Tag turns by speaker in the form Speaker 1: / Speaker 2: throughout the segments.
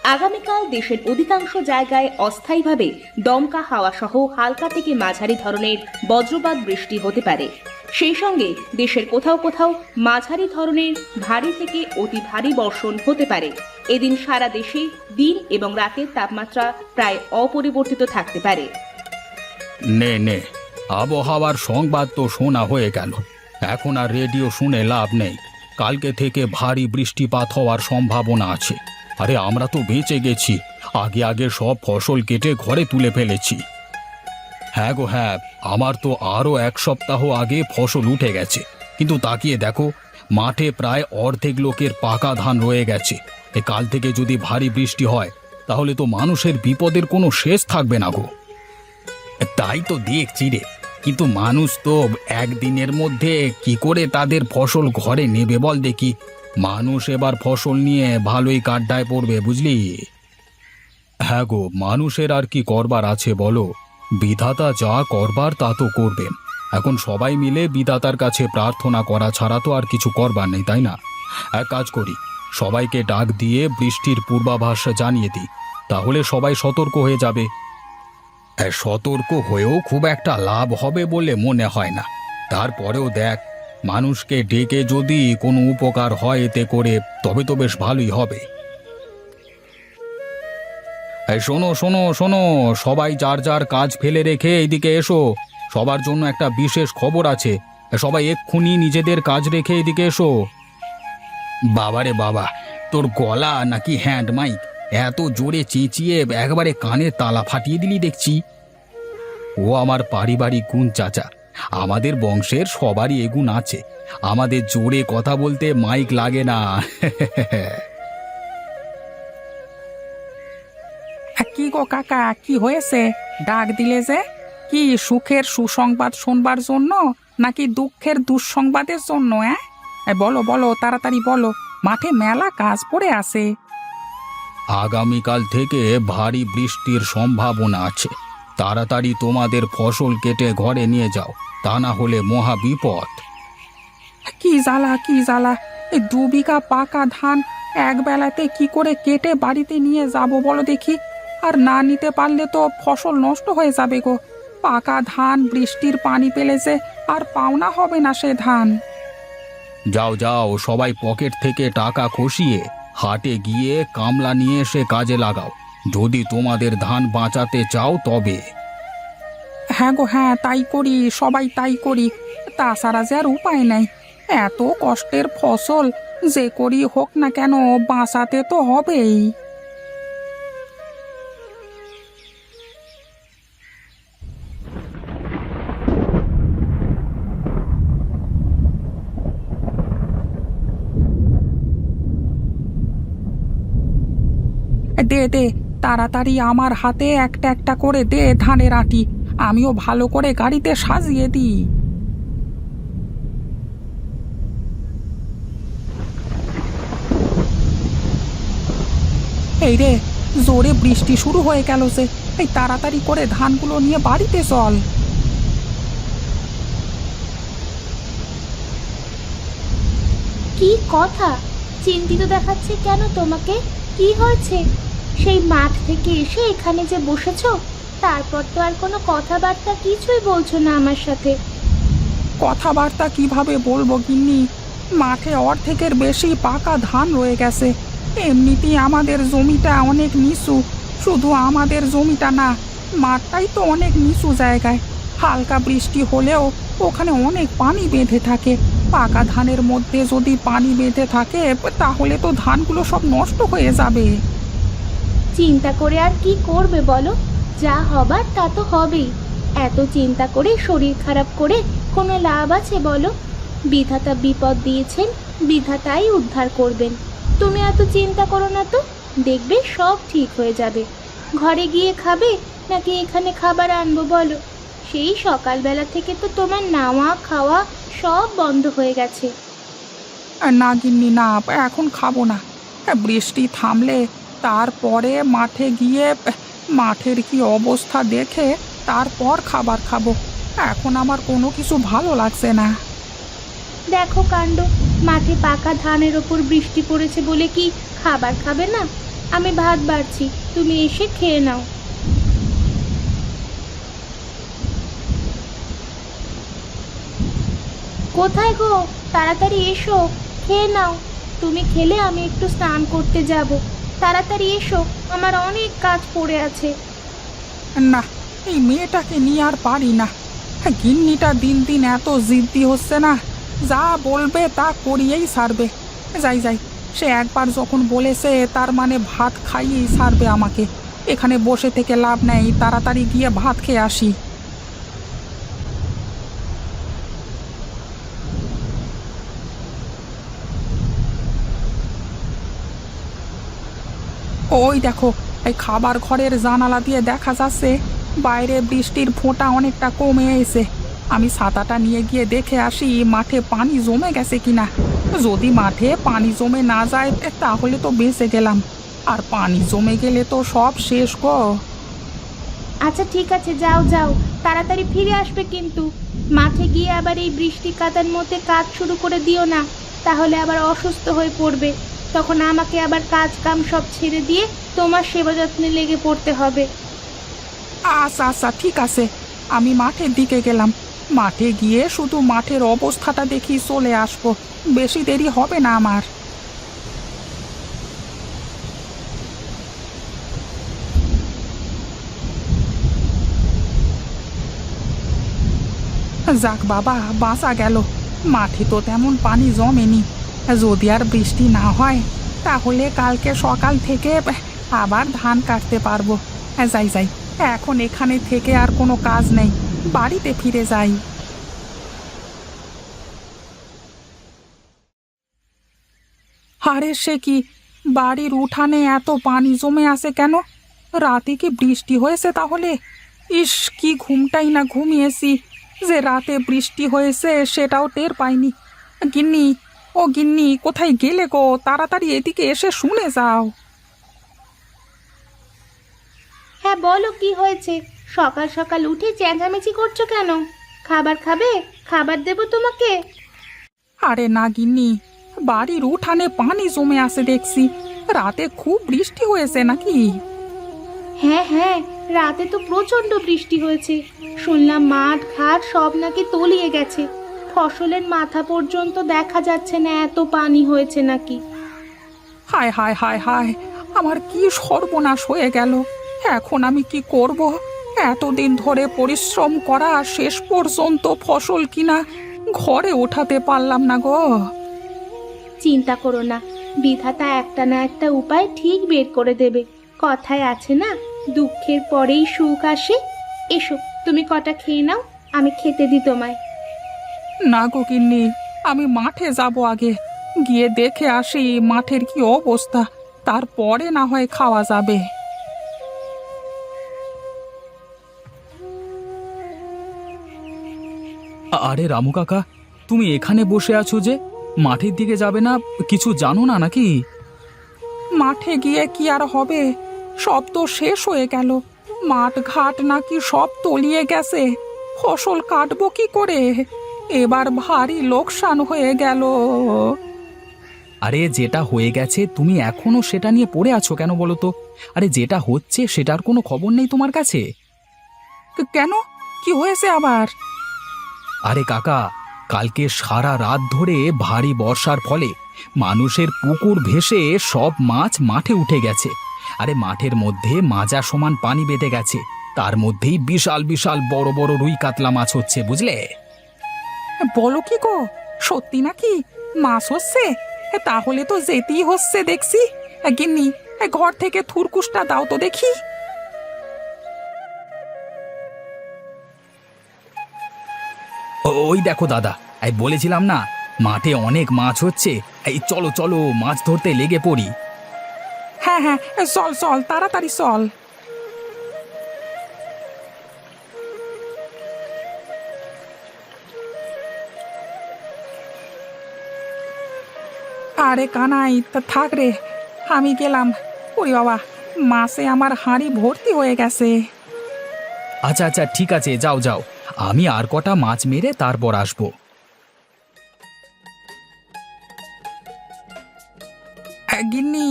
Speaker 1: আগামীকাল দেশের অধিকাংশ জায়গায় অস্থায়ীভাবে দমকা হাওয়া সহ হালকা থেকে মাঝারি ধরনের বজ্রপাত বৃষ্টি হতে পারে। সেই সঙ্গে দেশের কোথাও কোথাও মাঝারি ধরনের ভারী থেকে অতি ভারী বর্ষণ হতে পারে। এদিন সারা দেশে দিন এবং রাতের তাপমাত্রা প্রায় অপরিবর্তিত থাকতে পারে।
Speaker 2: নে নে, আবহাওয়ার সংবাদ তো শোনা হয়ে গেল। এখন আর রেডিও শুনে লাভ নেই। কালকে থেকে ভারী বৃষ্টিপাত হওয়ার সম্ভাবনা আছে। আরে আমরা তো বেঁচে গেছি, আগে আগে সব ফসল কেটে ঘরে তুলে ফেলেছি। হ্যাঁ গো হ্যাঁ, আমার তো আরও এক সপ্তাহ আগে ফসল উঠে গেছে, কিন্তু তাকিয়ে দেখো মাঠে প্রায় অর্ধেক লোকের পাকা ধান রয়ে গেছে। কাল থেকে যদি ভারী বৃষ্টি হয় তাহলে তো মানুষের বিপদের কোনো শেষ থাকবে না গো। তাই তো দেখছি রে, কিন্তু মানুষ তো একদিনের মধ্যে কি করে তাদের ফসল ঘরে নেবে বল দেখি। মানুষ এবার ফসল নিয়ে ভালোই কাড্ডায় পড়বে, বুঝলি? হ্যাঁ গো, মানুষের আর কি করবার আছে বলো? বিধাতা যা করবার তা তো করবেন। এখন সবাই মিলে বিধাতার কাছে প্রার্থনা করা ছাড়া তো আর কিছু করবার নেই, তাই না? এক কাজ করি, সবাইকে ডাক দিয়ে বৃষ্টির পূর্বাভাস জানিয়ে দিই, তাহলে সবাই সতর্ক হয়ে যাবে। সতর্ক হয়েও খুব একটা লাভ হবে বলে মনে হয় না। তারপরেও দেখ, মানুষকে ডেকে যদি কোনো উপকার হয় এতে করে, তবে তো বেশ ভালোই হবে। শোনো শোনো শোনো, সবাই যার যার কাজ ফেলে রেখে এইদিকে এসো। সবার জন্য একটা বিশেষ খবর আছে। সবাই এক্ষুনি নিজেদের কাজ রেখে এদিকে এসো। বাবারে বাবা, তোর গলা নাকি হ্যান্ড মাইক? এত জোরে চেঁচিয়ে একবারে কানে তালা ফাটিয়ে দিলি দেখছি। ও আমার পারিবারিক গুণ চাচা, আমাদের বংশের সবারই এগুণ আছে। আমাদের জোরে কথা বলতে মাইক লাগে না।
Speaker 3: কি গো কাকা, কি হয়েছে? ডাক দিলে যে? কি সুখের সুসংবাদ শোনবার জন্য নাকি দুঃখের দুঃসংবাদের জন্য? বলো বলো, তাড়াতাড়ি বলো, মাঠে মেলা কাজ পড়ে আছে।
Speaker 2: আগামীকাল থেকে ভারী বৃষ্টির সম্ভাবনা আছে। তাড়াতাড়ি তোমাদের ফসল কেটে ঘরে নিয়ে যাও, তা না হলে মহা বিপদ।
Speaker 3: কি জ্বালা, কি জ্বালা! এই 2 বিঘা পাকা ধান এক বেলাতে কি করে কেটে বাড়িতে নিয়ে যাব বলো দেখি? আর না নিতে পারলে তো ফসল নষ্ট হয়ে যাবে গো। পাকা ধান বৃষ্টির পানি পেলেছে, আর পাওনা হবে না সে ধান।
Speaker 2: যাও যাও, সবাই পকেট থেকে টাকা খসিয়ে হাটে গিয়ে কামলা নিয়ে এসে কাজে লাগাও, যদি তোমাদের ধান বাঁচাতে চাও তবে।
Speaker 3: হ্যাঁ গো হ্যাঁ, তাই করি, সবাই তাই করি। তাছাড়া যে আর উপায় নাই। এত কষ্টের ফসল যে করি হোক না কেন, বাঁচাতে তো হবেই। দে দে, তাড়াতাড়ি আমার হাতে একটা একটা করে দে ধানের আঁটি, আমিও ভালো করে গাড়িতে সাজিয়ে দিই। এই রে, জোরে বৃষ্টি শুরু হয়ে গেল যে। এই তাড়াতাড়ি করে ধানগুলো নিয়ে বাড়িতে চল।
Speaker 4: কি কথা? চিন্তিত দেখাচ্ছে কেন তোমাকে? কি হয়েছে? সেই মাঠ থেকে এসে এখানে যে বসেছো, তারপর তো আর কোনো কথাবার্তা কিছুই বলছো না আমার সাথে।
Speaker 3: কথাবার্তা কিভাবে বলবো গিন্নি? মাঠে অর্ধেকের বেশি পাকা ধান রয়ে গেছে। এমনিতেই আমাদের জমিটা অনেক নিচু। শুধু আমাদের জমিটা না, মাঠটাই তো অনেক নিচু জায়গায়। হালকা বৃষ্টি হলেও ওখানে অনেক পানি বেঁধে থাকে। পাকা ধানের মধ্যে যদি পানি বেঁধে থাকে তাহলে তো ধানগুলো সব নষ্ট হয়ে যাবে।
Speaker 4: চিন্তা করে আর কি করবে বলো? যা হবার তা তো হবেই। এত চিন্তা করে শরীর খারাপ করে কোনো লাভ আছে বলো? বিধাতা বিপদ দিয়েছেন, বিধাতাই উদ্ধার করবেন। তুমি এত চিন্তা করো না তো, দেখবে সব ঠিক হয়ে যাবে। ঘরে গিয়ে খাবে নাকি এখানে খাবার আনবো বলো? সেই সকালবেলা থেকে তো তোমার নাওয়া খাওয়া সব বন্ধ হয়ে গেছে।
Speaker 3: না গিন্নি না, এখন খাবো না। বৃষ্টি থামলে তারপরে মাঠে গিয়ে মাঠের কি অবস্থা দেখে তারপর খাবার খাবো। এখন আমার কোনো কিছু ভালো লাগছে না।
Speaker 4: দেখো কাণ্ড, মাঠে পাকা ধানের ওপর বৃষ্টি পড়েছে বলে কি খাবার খাবে না? আমি ভাত বাড়ছি, তুমি এসে খেয়ে নাও। কোথায় গো, তাড়াতাড়ি এসো, খেয়ে নাও। তুমি খেলে আমি একটু স্নান করতে যাব। তাড়াতাড়ি এসো, আমার অনেক কাজ পড়ে আছে।
Speaker 3: না, এই মেয়েটাকে নিয়ে আর পারি না। গিন্নিটা দিন দিন এত জিদ্দি হচ্ছে না, যা বলবে তা করিয়েই সারবে। যাই যাই, সে একবার যখন বলেছে তার মানে ভাত খাইয়েই সারবে আমাকে। এখানে বসে থেকে লাভ নেই, তাড়াতাড়ি গিয়ে ভাত খেয়ে আসি। ওই দেখো, এই খাবার ঘরের জানালা দিয়ে দেখা যাচ্ছে বাইরে বৃষ্টির ফোঁটা অনেকটা কমে এসে। আমি ছাতাটা নিয়ে গিয়ে দেখে আসি মাঠে পানি জমে গেছে কিনা। যদি মাঠে পানি জমে না যায় তাহলে তো বেঁচে গেলাম, আর পানি জমে গেলে তো সব শেষ গো।
Speaker 4: আচ্ছা ঠিক আছে, যাও যাও, তাড়াতাড়ি ফিরে আসবে কিন্তু। মাঠে গিয়ে আবার এই বৃষ্টি কাদার মধ্যে কাজ শুরু করে দিও না, তাহলে আবার অসুস্থ হয়ে পড়বে। তখন আমাকে আবার কাজ কাম সব ছেড়ে দিয়ে তোমার সেবা যত্নে লেগে পড়তে হবে।
Speaker 3: আচ্ছা আচ্ছা ঠিক আছে, আমি মাঠের দিকে গেলাম। মাঠে গিয়ে শুধু মাঠের অবস্থাটা দেখি চলে আসবো, বেশি দেরি হবে না আমার। যাক বাবা, বাঁচা গেল। মাঠে তো তেমন পানি জমেনি। যদি আর বৃষ্টি না হয় তাহলে কালকে সকাল থেকে আবার ধান কাটতে পারবো। যাই যাই, এখন এখানে থেকে আর কোনো কাজ নেই, বাড়িতে ফিরে যাই। আরে সে কি, বাড়ির উঠানে এত পানি জমে আসে কেন? রাতে কি বৃষ্টি হয়েছে তাহলে? ইস, কি ঘুমটাই না ঘুমিয়েছি, যে রাতে বৃষ্টি হয়েছে সেটাও টের পাইনি। গিন্নি, ও গিন্নি, কোথায় গেলে গো? তাড়াতাড়ি এদিকে এসে শুনে যাও।
Speaker 4: হ্যাঁ বলো, কি হয়েছে? সকাল সকাল উঠে চেঁচামেচি করছো কেন? খাবার খাবে? খাবার দেবো তোমাকে।
Speaker 3: আরে না গিন্নি, বাড়ির উঠানে পানি জমে আসে দেখছি। রাতে খুব বৃষ্টি হয়েছে নাকি?
Speaker 4: হ্যাঁ হ্যাঁ, রাতে তো প্রচন্ড বৃষ্টি হয়েছে। শুনলাম মাঠ ঘাট সব নাকি তলিয়ে গেছে। ফসলের মাথা পর্যন্ত দেখা যাচ্ছে না, এত পানি হয়েছে নাকি।
Speaker 3: হায় হায় হায় হায়, আমার কি সর্বনাশ হয়ে গেল! এখন আমি কি করব? এতদিন ধরে পরিশ্রম করা, শেষ পর্যন্ত ফসল কিনা ঘরে ওঠাতে পারলাম না গো।
Speaker 4: চিন্তা করো না, বিধাতা একটা না একটা উপায় ঠিক বের করে দেবে। কথায় আছে না, দুঃখের পরেই সুখ আসে। এসো, তুমি কটা খেয়ে নাও, আমি খেতে দিই তোমায়।
Speaker 3: না গো গিন্নি, আমি মাঠে যাব আগে, গিয়ে দেখে আসি মাঠের কি অবস্থা, তারপরে না হয় খাওয়া যাবে।
Speaker 2: আরে রামু কাকা, তুমি এখানে বসে আছো যে? মাঠের দিকে যাবে না? কিছু জানো না নাকি?
Speaker 3: মাঠে গিয়ে কি আর হবে, সব তো শেষ হয়ে গেল। মাঠ ঘাট নাকি সব তলিয়ে গেছে, ফসল কাটবো কি করে? এবার ভারী লোকসান হয়ে গেল।
Speaker 2: আরে যেটা হয়ে গেছে তুমি এখনো সেটা নিয়ে পড়ে আছো কেন বলো তো? আরে যেটা হচ্ছে সেটার কোনো খবর নেই তোমার কাছে?
Speaker 3: কেন, কি হয়েছে আবার?
Speaker 2: আরে কাকা, কালকে সারা রাত ধরে ভারী বর্ষার ফলে মানুষের পুকুর ভেসে সব মাছ মাঠে উঠে গেছে। আরে মাঠের মধ্যে মাজা সমান পানি বেঁধে গেছে, তার মধ্যেই বিশাল বিশাল বড় বড় রুই কাতলা মাছ হচ্ছে, বুঝলে?
Speaker 3: বলো কি গো, সত্যি নাকি মাছ হচ্ছে? তাহলে তো যেতেই হচ্ছে দেখছি। গিন্নি, ঘর থেকে থুরকুসটা দাও তো দেখি।
Speaker 2: ওই দেখো দাদা, এই বলেছিলাম না মাঠে অনেক মাছ হচ্ছে। এই চলো চলো, মাছ ধরতে লেগে পড়ি।
Speaker 3: হ্যাঁ হ্যাঁ, চল চল, তাড়াতাড়ি চল। আরে কানাই, তা থাক রে, আমি গেলাম। ওরে বাবা, মাছে আমার হাঁড়ি ভর্তি হয়ে গেছে।
Speaker 2: আচ্ছা আচ্ছা ঠিক আছে, যাও যাও, আমি আর কটা মাছ মেরে তারপর আসবো।
Speaker 3: গিন্নি,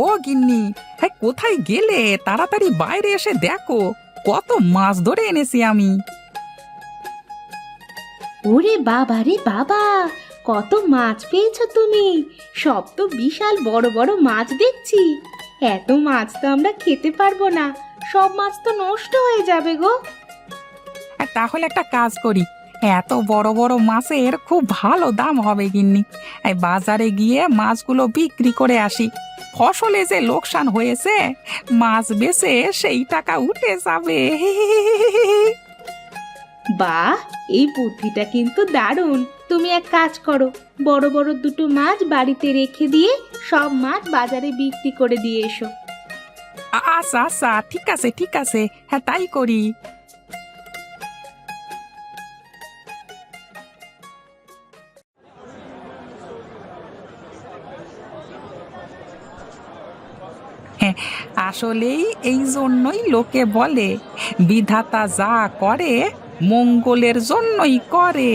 Speaker 3: ও গিন্নি, হ্যাঁ, কোথায় গেলে? তাড়াতাড়ি বাইরে এসে দেখো কত মাছ ধরে এনেছি আমি।
Speaker 4: ওরে বাবা রে বাবা, কত মাছ পেয়েছো তুমি! সব তো বিশাল বড় বড় মাছ দেখছি। এত মাছ তো আমরা খেতে পারবো না, সব মাছ তো নষ্ট হয়ে যাবে গো।
Speaker 3: তাহলে একটা কাজ করি, এত বড় বড় মাছের খুব ভালো দাম হবে গিন্নি। এই বাজারে গিয়ে মাছগুলো বিক্রি করে আসি, ফসলে যে লোকসান হয়েছে মাছ বেচে সেই টাকা উঠে যাবে।
Speaker 4: বাহ, এই বুদ্ধিটা কিন্তু দারুণ। তুমি এক কাজ করো, বড় বড় দুটো মাছ বাড়িতে রেখে দিয়ে সব মাছ বাজারে বিক্রি করে দিয়ে এসো।
Speaker 3: আচ্ছা আচ্ছা, ঠিক আছে ঠিক আছে, হ্যাঁ তাই করি। হ্যাঁ, আসলেই এই জন্যই লোকে বলে বিধাতা যা করে মঙ্গলের জন্যই করে।